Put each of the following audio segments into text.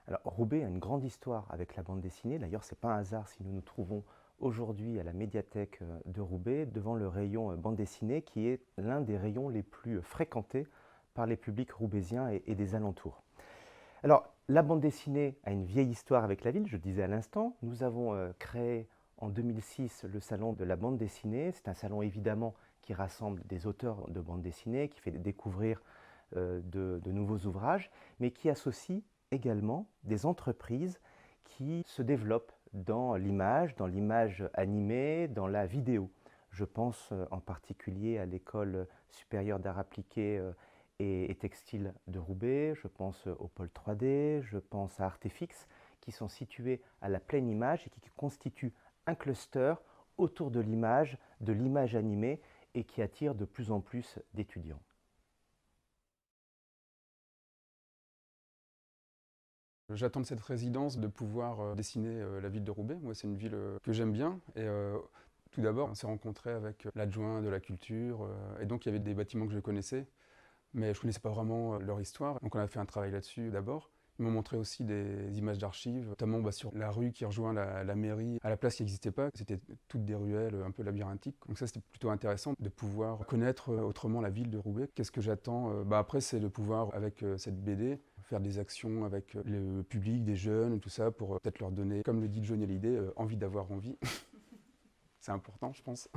Alors, Roubaix a une grande histoire avec la bande dessinée. D'ailleurs, ce n'est pas un hasard si nous nous trouvons aujourd'hui à la médiathèque de Roubaix, devant le rayon bande dessinée, qui est l'un des rayons les plus fréquentés par les publics roubaisiens et des alentours. Alors, la bande dessinée a une vieille histoire avec la ville, je le disais à l'instant. Nous avons créé en 2006 le salon de la bande dessinée. C'est un salon évidemment qui rassemble des auteurs de bande dessinée, qui fait découvrir de nouveaux ouvrages, mais qui associe également des entreprises qui se développent dans l'image animée, dans la vidéo. Je pense en particulier à l'École supérieure d'art appliqué et textile de Roubaix, je pense au pôle 3D, je pense à Artefix, qui sont situés à la pleine image et qui constituent un cluster autour de l'image animée et qui attire de plus en plus d'étudiants. J'attends de cette résidence de pouvoir dessiner la ville de Roubaix. Moi, c'est une ville que j'aime bien. Et tout d'abord, on s'est rencontré avec l'adjoint de la culture. Et donc, il y avait des bâtiments que je connaissais, mais je ne connaissais pas vraiment leur histoire. Donc, on a fait un travail là-dessus d'abord. Ils m'ont montré aussi des images d'archives, notamment sur la rue qui rejoint la mairie, à la place qui n'existait pas. C'était toutes des ruelles un peu labyrinthiques. Donc ça, c'était plutôt intéressant de pouvoir connaître autrement la ville de Roubaix. Qu'est-ce que j'attends après, c'est de pouvoir, avec cette BD, faire des actions avec le public, des jeunes, tout ça, pour peut-être leur donner, comme le dit Johnny Hallyday, envie d'avoir envie. C'est important, je pense.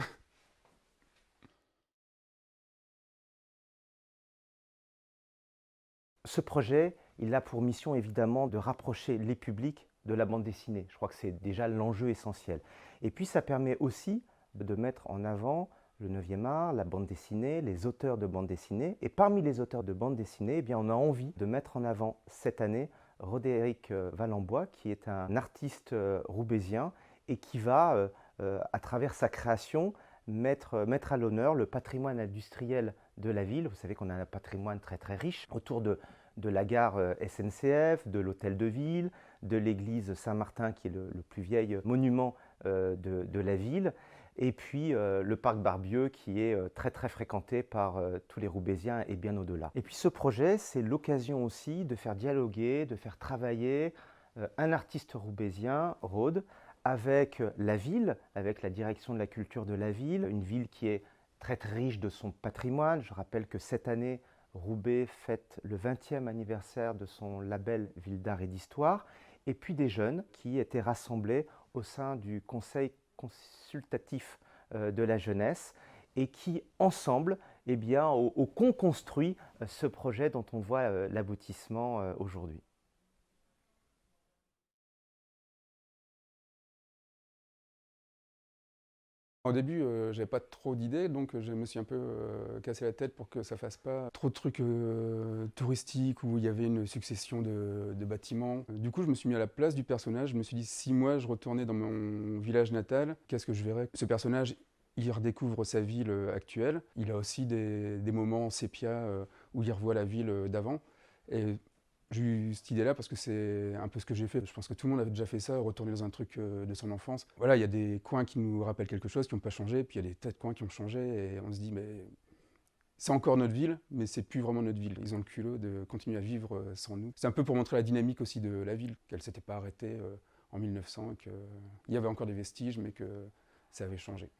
Ce projet, il a pour mission évidemment de rapprocher les publics de la bande dessinée. Je crois que c'est déjà l'enjeu essentiel. Et puis ça permet aussi de mettre en avant le 9e art, la bande dessinée, les auteurs de bande dessinée. Et parmi les auteurs de bande dessinée, eh bien, on a envie de mettre en avant cette année Rodérick Valenbois, qui est un artiste roubaisien et qui va, à travers sa création, mettre à l'honneur le patrimoine industriel de la ville. Vous savez qu'on a un patrimoine très très riche autour de la gare SNCF, de l'hôtel de ville, de l'église Saint-Martin qui est le plus vieil monument de la ville, et puis le parc Barbieux qui est très très fréquenté par tous les Roubaisiens et bien au-delà. Et puis ce projet, c'est l'occasion aussi de faire dialoguer, de faire travailler un artiste roubaisien, Rode, avec la ville, avec la direction de la culture de la ville, une ville qui est très, très riche de son patrimoine. Je rappelle que cette année, Roubaix fête le 20e anniversaire de son label Ville d'Art et d'Histoire, et puis des jeunes qui étaient rassemblés au sein du Conseil consultatif de la jeunesse et qui, ensemble, eh bien, ont construit ce projet dont on voit l'aboutissement aujourd'hui. Au début, j'avais pas trop d'idées, donc je me suis un peu cassé la tête pour que ça fasse pas trop de trucs touristiques où il y avait une succession de bâtiments. Du coup, je me suis mis à la place du personnage. Je me suis dit, si moi je retournais dans mon village natal, qu'est-ce que je verrais? Ce personnage, il redécouvre sa ville actuelle. Il a aussi des moments sépia où il revoit la ville d'avant. Et j'ai eu cette idée-là parce que c'est un peu ce que j'ai fait. Je pense que tout le monde avait déjà fait ça, retourner dans un truc de son enfance. Voilà, il y a des coins qui nous rappellent quelque chose, qui n'ont pas changé, puis il y a des tas de coins qui ont changé, et on se dit, mais c'est encore notre ville, mais c'est plus vraiment notre ville. Ils ont le culot de continuer à vivre sans nous. C'est un peu pour montrer la dynamique aussi de la ville, qu'elle ne s'était pas arrêtée en 1900, qu'il y avait encore des vestiges, mais que ça avait changé.